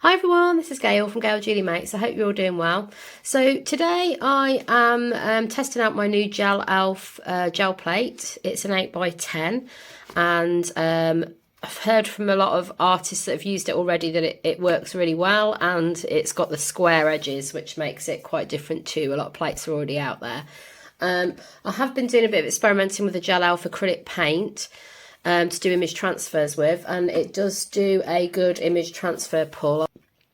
Hi everyone, this is Gail from Gail Julie Mates. I hope you're all doing well. So today I am testing out my new GELELF gel plate. It's an 8x10 and I've heard from a lot of artists that have used it already that it works really well, and it's got the square edges which makes it quite different to a lot of plates that are already out there. I have been doing a bit of experimenting with the GELELF acrylic paint to do image transfers with, and it does do a good image transfer pull.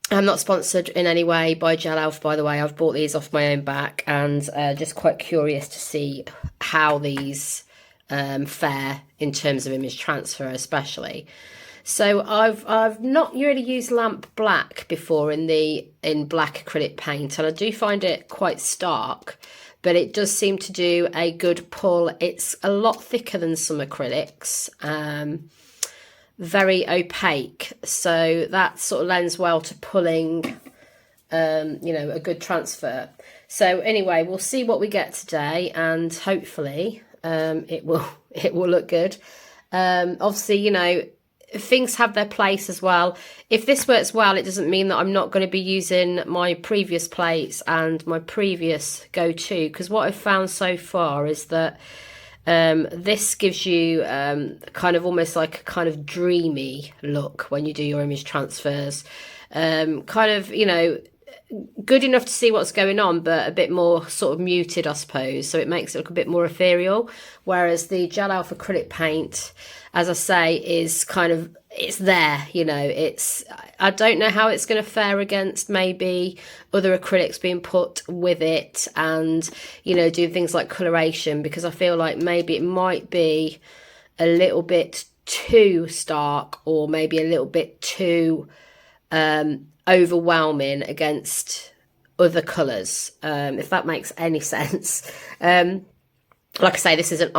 I'm not sponsored in any way by GELELF, by the way. I've bought these off my own back, and just quite curious to see how these fare in terms of image transfer especially. So I've not really used lamp black before in black acrylic paint, and I do find it quite stark, but it does seem to do a good pull. It's a lot thicker than some acrylics, very opaque, so that sort of lends well to pulling you know, a good transfer. So anyway, we'll see what we get today, and hopefully it will look good. Obviously, you know, things have their place as well. If this works well, it doesn't mean that I'm not going to be using my previous plates and my previous go-to, because what I've found so far is that this gives you kind of almost like a kind of dreamy look when you do your image transfers. Kind of, you know, good enough to see what's going on, but a bit more sort of muted, I suppose. So it makes it look a bit more ethereal. Whereas the GELELF acrylic paint, as I say, is kind of, it's there, you know, I don't know how it's going to fare against maybe other acrylics being put with it and, you know, doing things like coloration, because I feel like maybe it might be a little bit too stark, or maybe a little bit too overwhelming against other colours, if that makes any sense. Like I say, this is an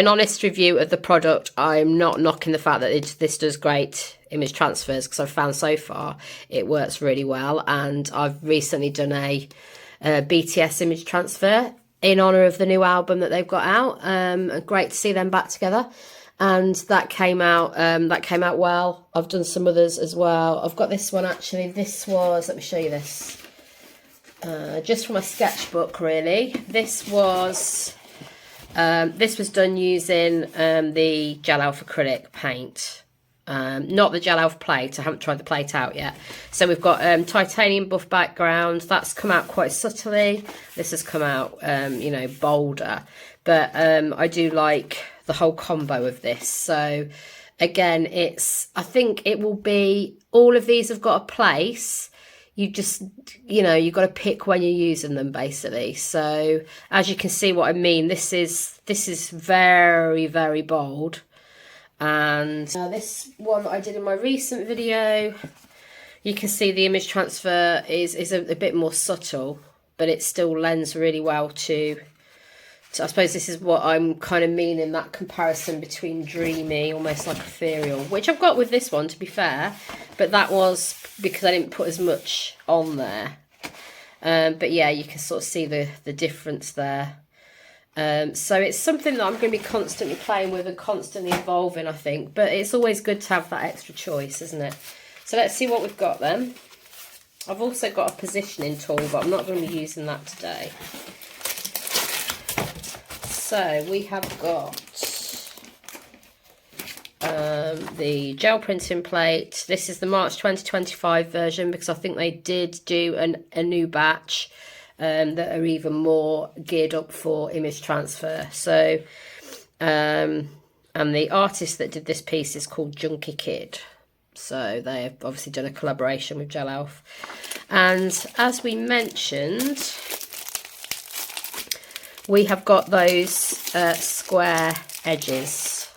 honest review of the product. I'm not knocking the fact that this does great image transfers, because I've found so far it works really well. And I've recently done a BTS image transfer in honour of the new album that they've got out. Great to see them back together, and that came out well. I've done some others as well. I've got this one actually. This was, let me show you this, just from a sketchbook really. This was done using the GELELF acrylic paint, not the GELELF plate. I haven't tried the plate out yet. So we've got titanium buff background. That's come out quite subtly. This has come out, you know, bolder. But I do like the whole combo of this. So again, I think it will be, all of these have got a place. You just, you know, you've got to pick when you're using them, basically. So as you can see what I mean, this is very, very bold. And this one that I did in my recent video, you can see the image transfer is a bit more subtle, but it still lends really well to I suppose this is what I'm kind of meaning, that comparison between dreamy, almost like ethereal, which I've got with this one, to be fair, but that was because I didn't put as much on there. But yeah, you can sort of see the difference there. So it's something that I'm going to be constantly playing with and constantly evolving, I think, but it's always good to have that extra choice, isn't it? So let's see what we've got then. I've also got a positioning tool, but I'm not going to be using that today. So we have got the gel printing plate. This is the March 2025 version, because I think they did do a new batch that are even more geared up for image transfer. So, and the artist that did this piece is called Junkie Kid. So they have obviously done a collaboration with GELELF. And as we mentioned, we have got those square edges.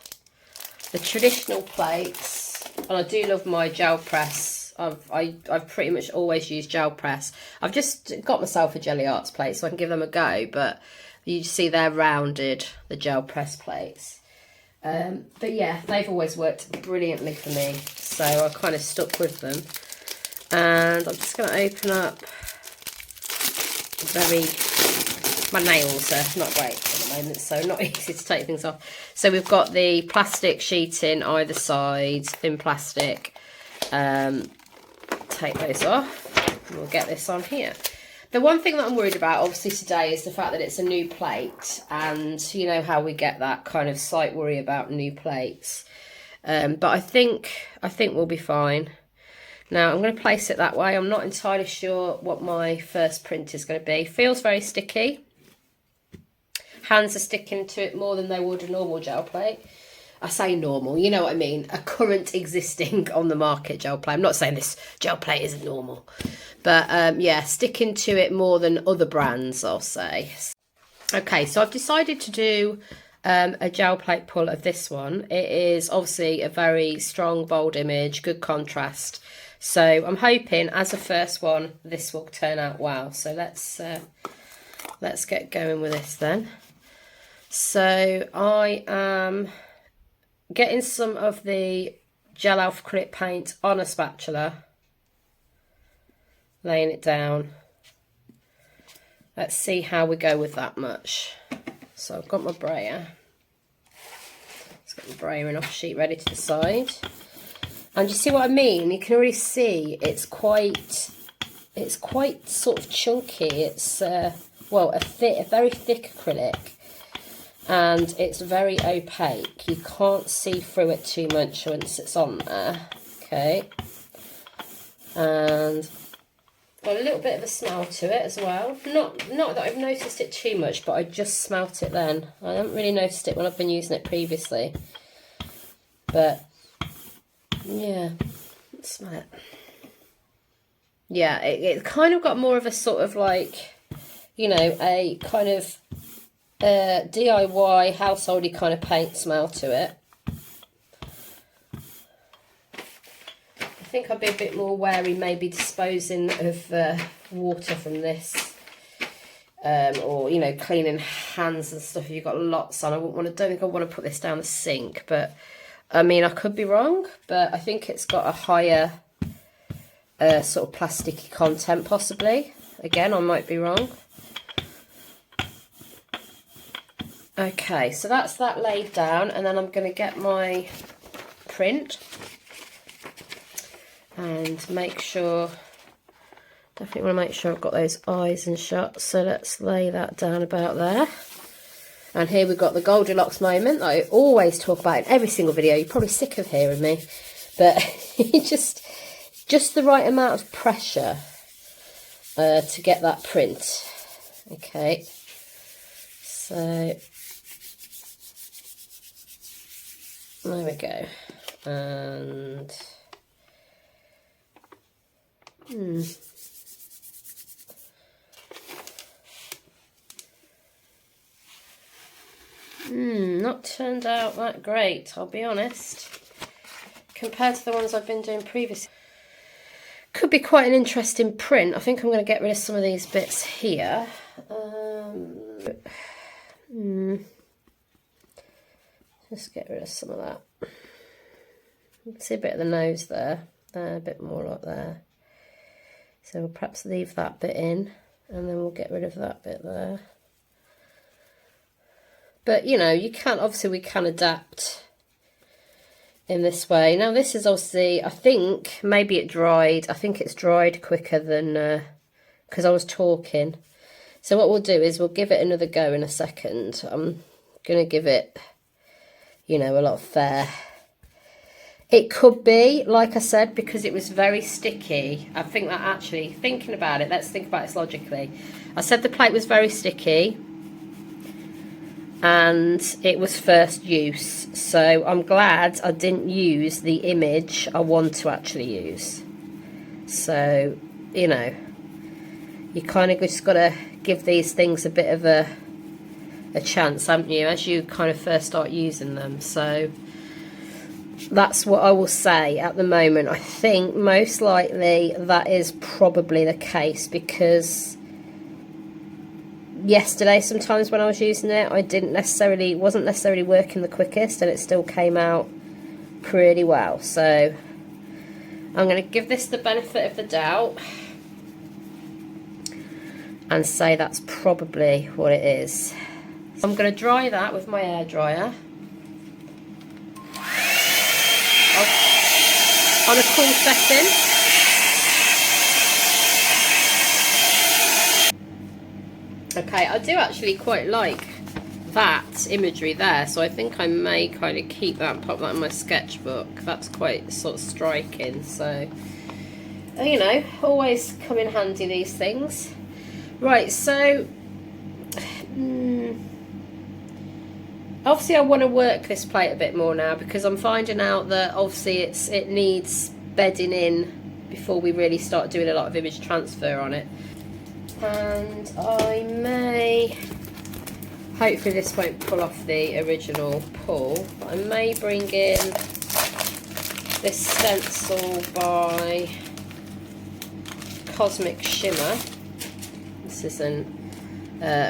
The traditional plates, and I do love my gel press. I've pretty much always used gel press. I've just got myself a Jelly Arts plate so I can give them a go, but you see they're rounded, the gel press plates. But yeah, they've always worked brilliantly for me, so I kind of stuck with them. And I'm just going to open up my nails are not great at the moment, so not easy to take things off. So we've got the plastic sheeting either side, thin plastic, take those off. And we'll get this on here. The one thing that I'm worried about, obviously, today is the fact that it's a new plate. And you know how we get that kind of slight worry about new plates. But I think we'll be fine. Now, I'm going to place it that way. I'm not entirely sure what my first print is going to be. Feels very sticky. Hands are sticking to it more than they would a normal gel plate. I say normal, you know what I mean. A current existing on the market gel plate. I'm not saying this gel plate isn't normal. But yeah, sticking to it more than other brands, I'll say. Okay, so I've decided to do a gel plate pull of this one. It is obviously a very strong, bold image, good contrast. So I'm hoping as a first one, this will turn out well. So let's get going with this then. So I am getting some of the GELELF acrylic paint on a spatula, laying it down. Let's see how we go with that much. So I've got my brayer. Let's get my brayer and off sheet ready to the side. And you see what I mean? You can really see it's quite sort of chunky. It's well, a very thick acrylic, and it's very opaque. You can't see through it too much once it's on there. Okay, and got a little bit of a smell to it as well. Not that I've noticed it too much, but I just smelt it then. I haven't really noticed it when I've been using it previously, but yeah, let's smell it. Yeah, it kind of got more of a sort of like, you know, a kind of DIY householdy kind of paint smell to it. I think I'd be a bit more wary maybe disposing of water from this, or, you know, cleaning hands and stuff if you've got lots on. Don't think I want to put this down the sink, but I mean, I could be wrong, but I think it's got a higher sort of plasticky content possibly. Again, I might be wrong. Okay, so that's that laid down, and then I'm going to get my print and make sure, definitely want to make sure I've got those eyes and shots. So let's lay that down about there. And here we've got the Goldilocks moment that I always talk about in every single video. You're probably sick of hearing me, but just the right amount of pressure to get that print. Okay, so there we go. And not turned out that great, I'll be honest, compared to the ones I've been doing previously. Could be quite an interesting print. I think I'm going to get rid of some of these bits here. Just get rid of some of that. See a bit of the nose there, a bit more like there. So we'll perhaps leave that bit in, and then we'll get rid of that bit there. But, you know, you can, obviously we can adapt in this way. Now this is obviously, I think, maybe it dried. I think it's dried quicker than, because I was talking. So what we'll do is we'll give it another go in a second. I'm going to give it, you know, a lot of fair. It could be, like I said, because it was very sticky. I think that actually, thinking about it, let's think about this logically. I said the plate was very sticky, and it was first use, so I'm glad I didn't use the image I want to actually use. So, you know, you kind of just got to give these things a bit of a chance, haven't you, as you kind of first start using them. So that's what I will say at the moment. I think most likely that is probably the case, because yesterday sometimes when I was using it, I wasn't necessarily working the quickest, and it still came out pretty well. So I'm going to give this the benefit of the doubt and say that's probably what it is. I'm going to dry that with my air dryer on a cool setting. Okay, I do actually quite like that imagery there, so I think I may kind of keep that and pop that in my sketchbook. That's quite sort of striking, so you know, always come in handy, these things. Right, so obviously I want to work this plate a bit more now, because I'm finding out that obviously it needs bedding in before we really start doing a lot of image transfer on it. And I may, hopefully this won't pull off the original pull, but I may bring in this stencil by Cosmic Shimmer. This is an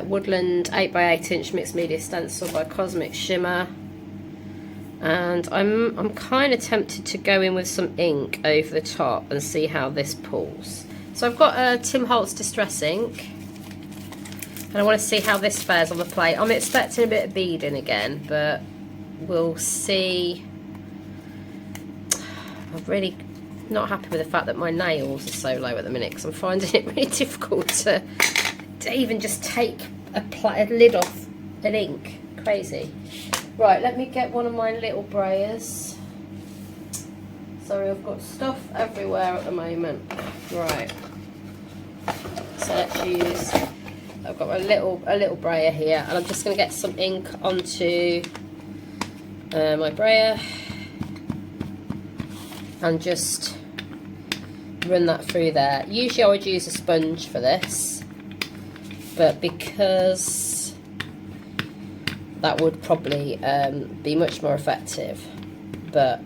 Woodland 8x8" mixed media stencil by Cosmic Shimmer, and I'm kind of tempted to go in with some ink over the top and see how this pulls. So I've got a Tim Holtz Distress ink, and I want to see how this fares on the plate. I'm expecting a bit of beading again, but we'll see. I'm really not happy with the fact that my nails are so low at the minute, because I'm finding it really difficult to even just take a lid off an ink. Crazy. Right, let me get one of my little brayers. Sorry, I've got stuff everywhere at the moment. Right, so let's use, I've got a little brayer here, and I'm just going to get some ink onto my brayer and just run that through there. Usually I would use a sponge for this, but because that would probably be much more effective, but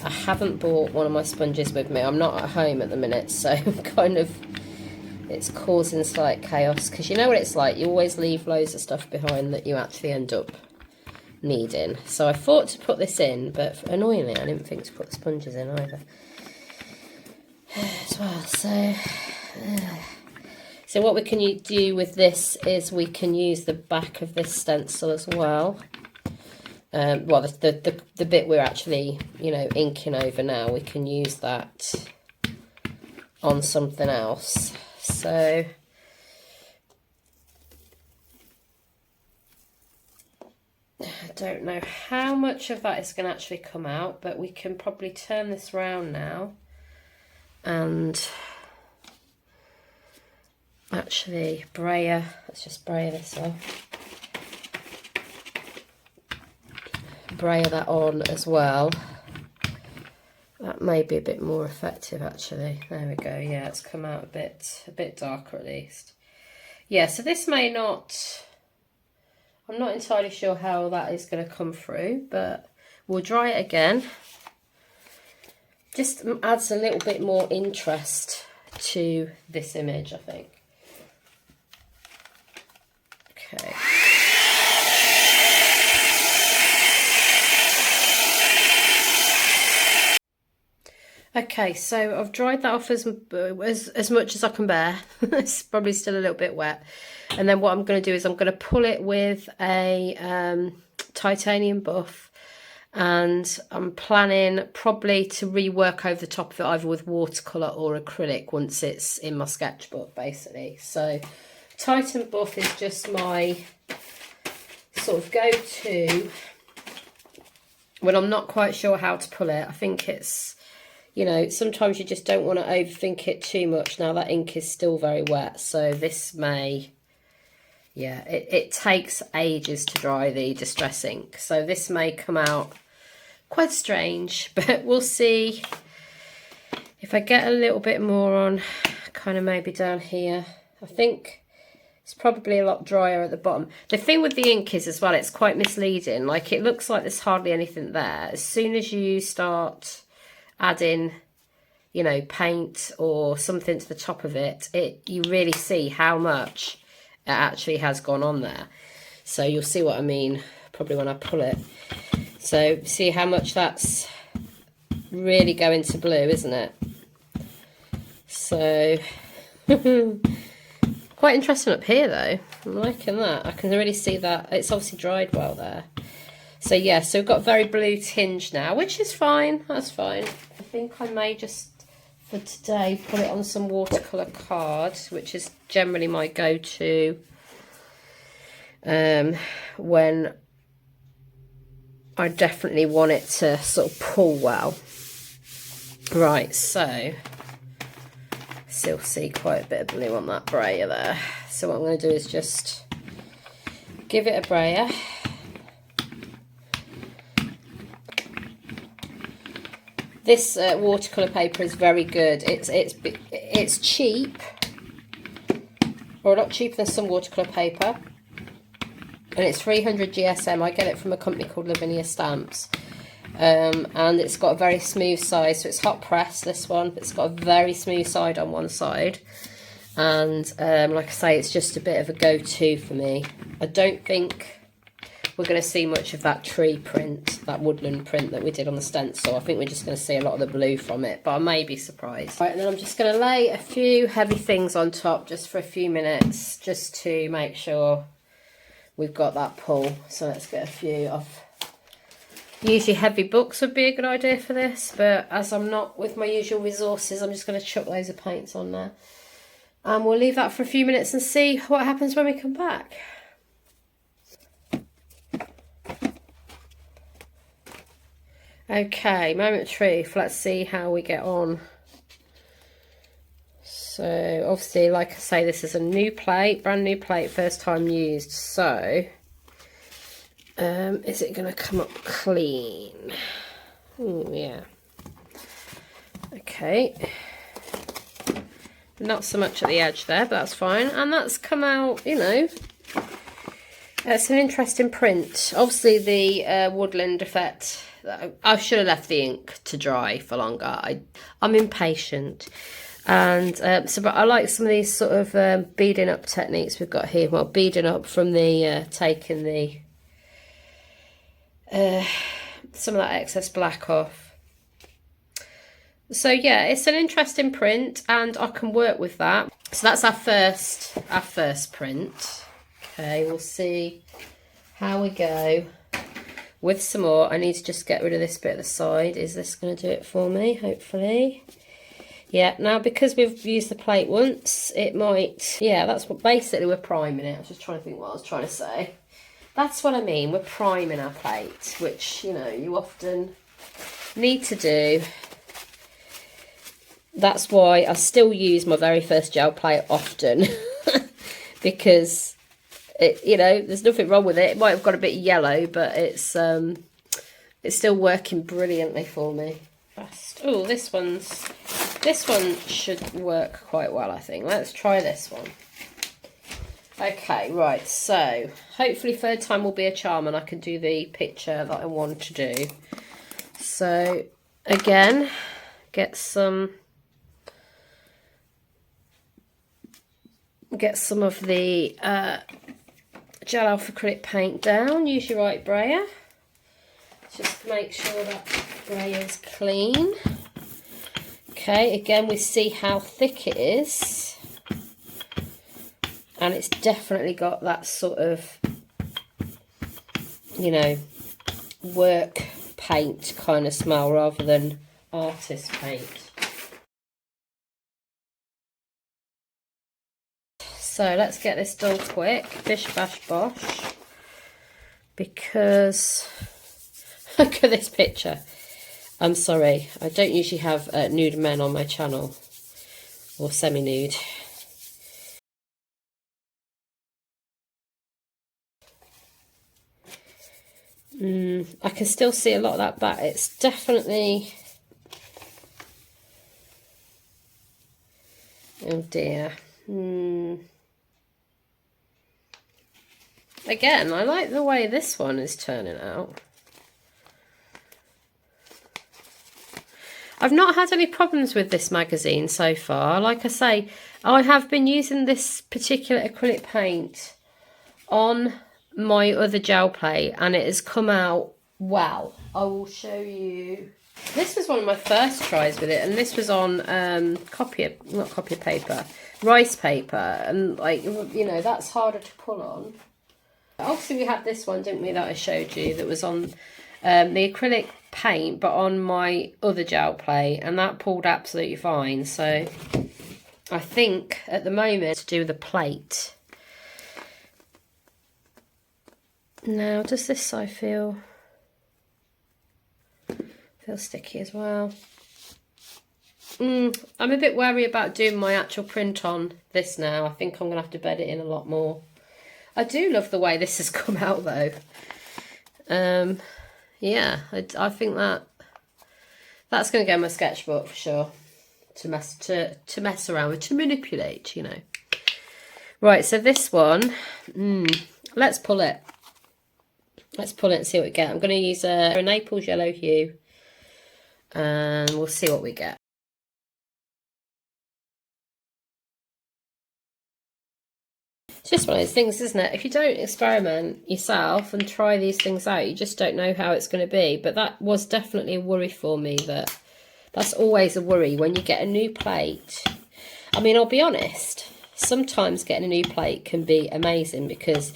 I haven't brought one of my sponges with me. I'm not at home at the minute, so kind of it's causing slight chaos, because you know what it's like, you always leave loads of stuff behind that you actually end up needing. So I thought to put this in, but annoyingly I didn't think to put the sponges in either as well. So what we can do with this is we can use the back of this stencil as well. Well, the bit we're actually, you know, inking over now, we can use that on something else. So I don't know how much of that is going to actually come out, but we can probably turn this round now and actually brayer. Let's just brayer this off. Brayer that on as well. That may be a bit more effective actually. There we go. Yeah, it's come out a bit darker at least. Yeah, so this may not, I'm not entirely sure how that is going to come through, but we'll dry it again. Just adds a little bit more interest to this image, I think. Okay. Okay, so I've dried that off as much as I can bear. It's probably still a little bit wet. And then what I'm going to do is I'm going to pull it with a titanium buff, and I'm planning probably to rework over the top of it either with watercolour or acrylic once it's in my sketchbook, basically. So Titan buff is just my sort of go-to when I'm not quite sure how to pull it. I think it's, you know, sometimes you just don't want to overthink it too much. Now that ink is still very wet, so this may, yeah, it takes ages to dry the distress ink, so this may come out quite strange, but we'll see. If I get a little bit more on, kind of maybe down here, I think it's probably a lot drier at the bottom. The thing with the ink is as well, it's quite misleading. Like, it looks like there's hardly anything there. As soon as you start adding, you know, paint or something to the top of it, you really see how much it actually has gone on there. So you'll see what I mean probably when I pull it. So see how much that's really going to blue, isn't it? So quite interesting up here though. I'm liking that. I can really see that it's obviously dried well there. So yeah, so we've got a very blue tinge now, which is fine. That's fine. I think I may just for today, put it on some watercolour card, which is generally my go-to when I definitely want it to sort of pull well. Right, so still see quite a bit of blue on that brayer there. So what I'm going to do is just give it a brayer. This watercolour paper is very good. It's cheap, or a lot cheaper than some watercolour paper, and it's 300 GSM. I get it from a company called Lavinia stamps, and it's got a very smooth side. So it's hot press. This one, it's got a very smooth side on one side, and like I say, it's just a bit of a go-to for me. I don't think we're going to see much of that tree print, that woodland print that we did on the stencil. I think we're just going to see a lot of the blue from it, but I may be surprised. Right, and then I'm just going to lay a few heavy things on top just for a few minutes, just to make sure we've got that pull. So let's get a few off. Usually heavy books would be a good idea for this, but as I'm not with my usual resources, I'm just going to chuck loads of paints on there. And we'll leave that for a few minutes and see what happens when we come back. Okay, moment of truth. Let's see how we get on. So obviously, like I say, this is a new plate, brand new plate, first time used. So is it going to come up clean? Oh yeah. Okay. Not so much at the edge there, but that's fine. And that's come out, you know, it's an interesting print. Obviously the Woodland effect, I should have left the ink to dry for longer. I'm impatient. And but I like some of these sort of beading up techniques we've got here. Well, beading up from the taking the some of that excess black off. So yeah, it's an interesting print, and I can work with that. So that's our first print. Okay, we'll see how we go with some more. I need to just get rid of this bit at the side. Is this going to do it for me? Hopefully. Yeah, now because we've used the plate once, it might... Yeah, that's what basically we're priming it. I was just trying to think what I was trying to say. That's what I mean. We're priming our plate, which, you know, you often need to do. That's why I still use my very first gel plate often. Because... you know, there's nothing wrong with it. It might have got a bit yellow, but it's still working brilliantly for me. Oh, this one should work quite well, I think. Let's try this one. Okay, right. So hopefully third time will be a charm, and I can do the picture that I want to do. So again, get some of the GELELF acrylic paint down. Use your right brayer. Just make sure that brayer is clean. Okay, again we see how thick it is, and it's definitely got that sort of, you know, work paint kind of smell rather than artist paint. So let's get this done quick, bish bash bosh, because look at this picture. I'm sorry, I don't usually have nude men on my channel, or semi-nude. I can still see a lot of that back. It's definitely... Oh dear. Again, I like the way this one is turning out. I've not had any problems with this magazine so far. Like I say, I have been using this particular acrylic paint on my other gel plate, and it has come out well. I will show you. This was one of my first tries with it, and this was on not copy paper, rice paper, and like, you know, that's harder to pull on. Obviously we had this one, didn't we, that I showed you, that was on the acrylic paint, but on my other gel plate, and that pulled absolutely fine. So I think at the moment to do the plate. Now, does this side feel sticky as well? I'm a bit wary about doing my actual print on this now. I think I'm going to have to bed it in a lot more. I do love the way this has come out though. Yeah, I think that's going to go in my sketchbook for sure. To mess around with, to manipulate, you know. Right, so this one, let's pull it. Let's pull it and see what we get. I'm going to use a Naples yellow hue, and we'll see what we get. It's just one of those things, isn't it? If you don't experiment yourself and try these things out, you just don't know how it's going to be. But that was definitely a worry for me. That's always a worry when you get a new plate. I mean, I'll be honest, sometimes getting a new plate can be amazing, because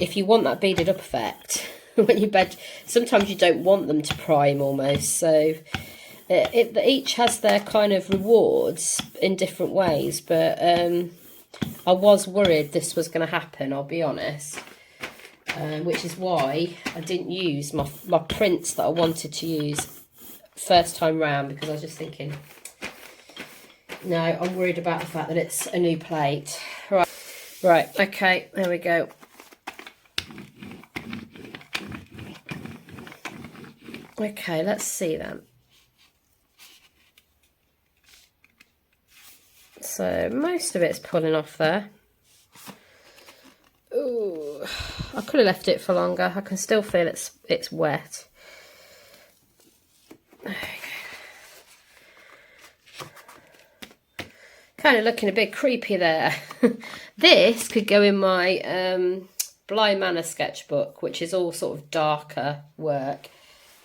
if you want that beaded up effect when you bed, sometimes you don't want them to prime almost. So each has their kind of rewards in different ways, but I was worried this was going to happen, I'll be honest, which is why I didn't use my prints that I wanted to use first time round, because I was just thinking, no, I'm worried about the fact that it's a new plate. Right, okay, there we go. Okay, let's see then. So most of it's pulling off there. Ooh, I could have left it for longer. I can still feel it's wet. Okay. Kind of looking a bit creepy there. This could go in my Bly Manor sketchbook, which is all sort of darker work.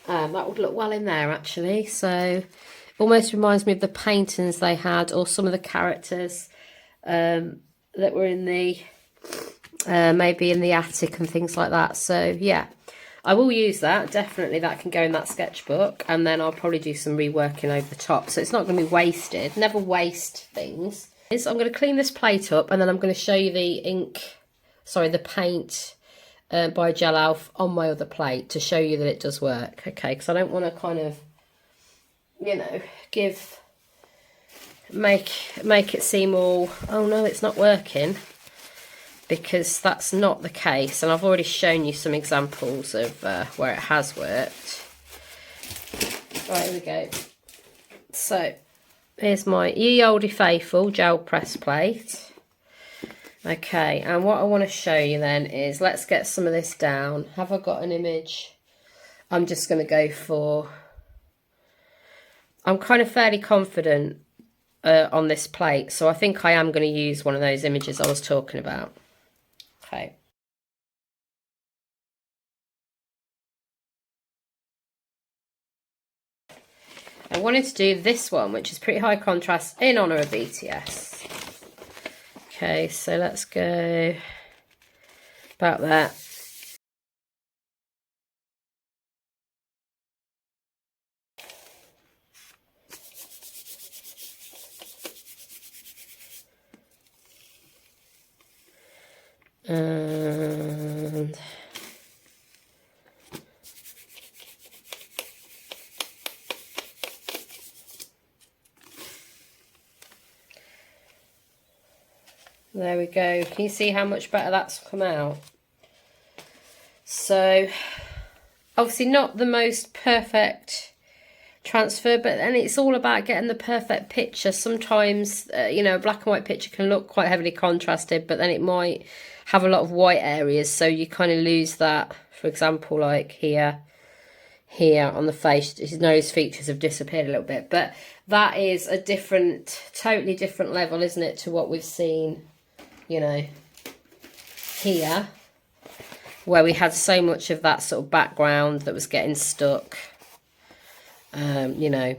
That would look well in there actually. So almost reminds me of the paintings they had, or some of the characters that were in the maybe in the attic and things like that. So yeah, I will use that. Definitely that can go in that sketchbook, and then I'll probably do some reworking over the top, so it's not going to be wasted. Never waste things. So I'm going to clean this plate up, and then I'm going to show you the paint by GELELF on my other plate to show you that it does work. Okay, because I don't want to kind of, you know, make it seem all, oh no, it's not working, because that's not the case. And I've already shown you some examples of where it has worked. Right, here we go. So here's my Ye Olde Faithful gel press plate. Okay, and what I want to show you then is, let's get some of this down. Have I got an image? I'm just going to go for, I'm kind of fairly confident on this plate, so I think I am going to use one of those images I was talking about. Okay. I wanted to do this one, which is pretty high contrast, in honour of BTS. Okay, so let's go about that. And there we go. Can you see how much better that's come out? So obviously not the most perfect transfer, but then it's all about getting the perfect picture. Sometimes you know, a black and white picture can look quite heavily contrasted, but then it might have a lot of white areas, so you kind of lose that. For example, like here on the face, his nose features have disappeared a little bit, but that is a totally different level, isn't it, to what we've seen, you know, here, where we had so much of that sort of background that was getting stuck, you know,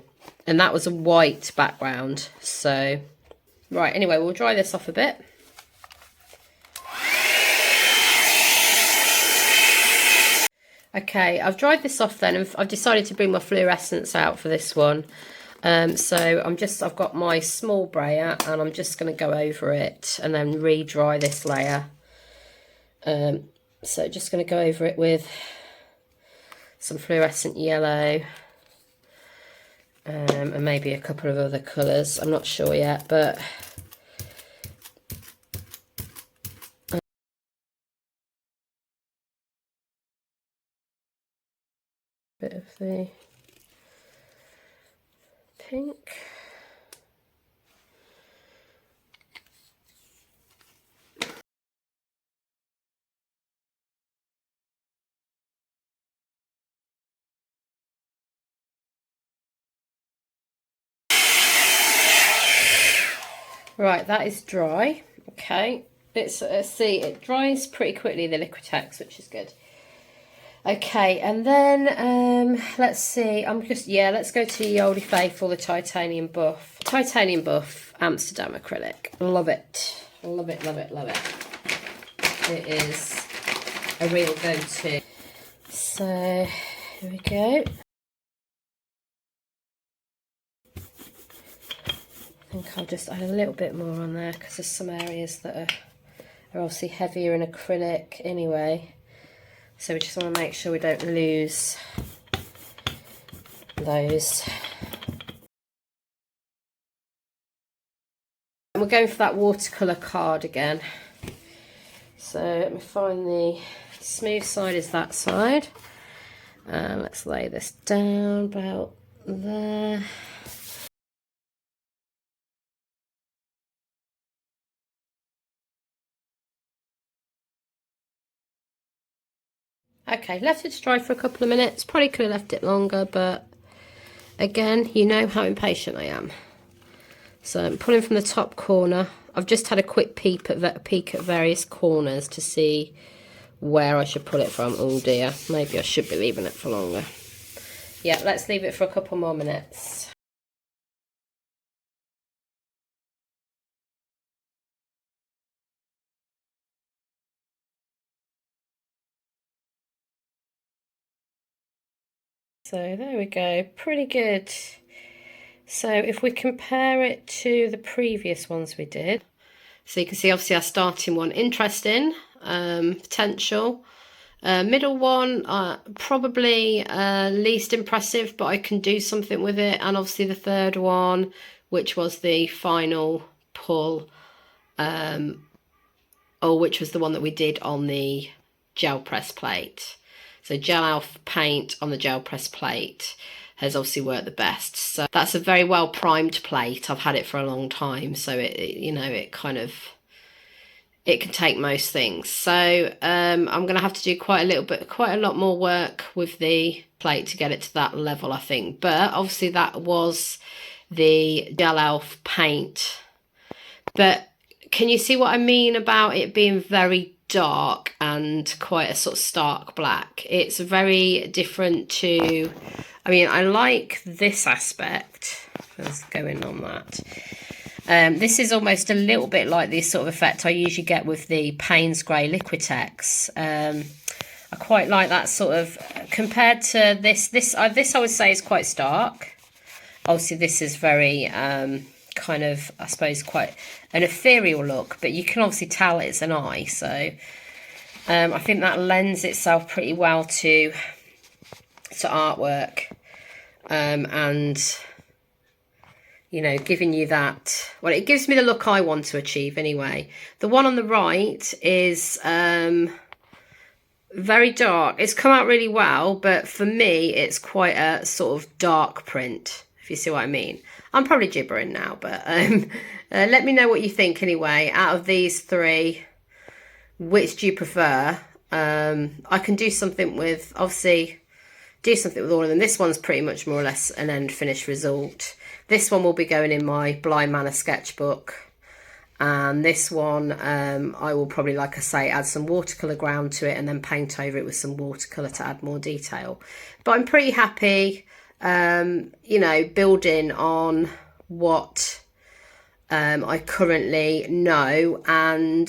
and that was a white background. So right, anyway, we'll dry this off a bit. Okay, I've dried this off then, and I've decided to bring my fluorescents out for this one. So I've got my small brayer, and I'm just going to go over it and then re-dry this layer. So just going to go over it with some fluorescent yellow, and maybe a couple of other colours. I'm not sure yet, but bit of the pink. Right, that is dry. Okay, it's see, it dries pretty quickly, the Liquitex, which is good. Okay, and then let's see, let's go to the Oldie Faithful, the Titanium Buff. Titanium Buff Amsterdam acrylic. Love it. Love it, love it, love it. It is a real go-to. So here we go. I think I'll just add a little bit more on there because there's some areas that are obviously heavier in acrylic anyway. So we just want to make sure we don't lose those. And we're going for that watercolour card again. So let me find the smooth side is that side. Let's lay this down about there. Okay, left it to dry for a couple of minutes. Probably could have left it longer, but again, you know how impatient I am. So I'm pulling from the top corner. I've just had a quick peek at various corners to see where I should pull it from. Oh dear, maybe I should be leaving it for longer. Yeah, let's leave it for a couple more minutes. So there we go, pretty good. So if we compare it to the previous ones we did, so you can see obviously our starting one, interesting, potential. Middle one, probably least impressive, but I can do something with it. And obviously the third one, which was the final pull, which was the one that we did on the gel press plate. So GELELF paint on the gel press plate has obviously worked the best. So that's a very well primed plate. I've had it for a long time, so it kind of, it can take most things. So I'm going to have to do quite a lot more work with the plate to get it to that level, I think. But obviously that was the GELELF paint. But can you see what I mean about it being very dark and quite a sort of stark black? It's very different to, I mean, I like this aspect. Let's go in on that. This is almost a little bit like this sort of effect I usually get with the Payne's Grey Liquitex. I quite like that sort of, compared to this. This I would say is quite stark. Obviously this is very kind of, I suppose, quite an ethereal look, but you can obviously tell it's an eye. So I think that lends itself pretty well to artwork, and you know, giving you that, well, it gives me the look I want to achieve anyway. The one on the right is very dark. It's come out really well, but for me it's quite a sort of dark print, if you see what I mean. I'm probably gibbering now, but let me know what you think anyway. Out of these three, which do you prefer? I can do something with, obviously, do something with all of them. This one's pretty much more or less an end finished result. This one will be going in my Blind Manor sketchbook. And this one, I will probably, like I say, add some watercolour ground to it and then paint over it with some watercolour to add more detail. But I'm pretty happy, you know, building on what I currently know. And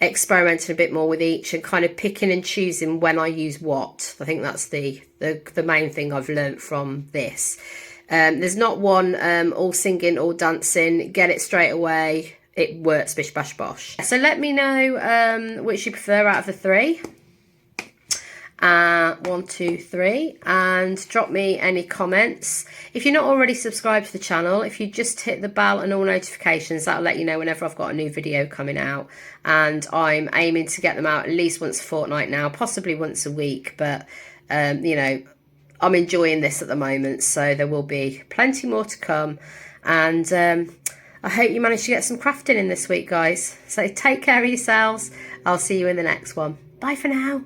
experimenting a bit more with each and kind of picking and choosing when I use what. I think that's the main thing I've learnt from this. There's not one all singing, all dancing, get it straight away. It works bish bash bosh. So let me know which you prefer out of the three. 1, 2, 3, and drop me any comments. If you're not already subscribed to the channel, if you just hit the bell and all notifications, that'll let you know whenever I've got a new video coming out. And I'm aiming to get them out at least once a fortnight now, possibly once a week, but you know, I'm enjoying this at the moment, so there will be plenty more to come. And I hope you managed to get some crafting in this week, guys. So take care of yourselves. I'll see you in the next one. Bye for now.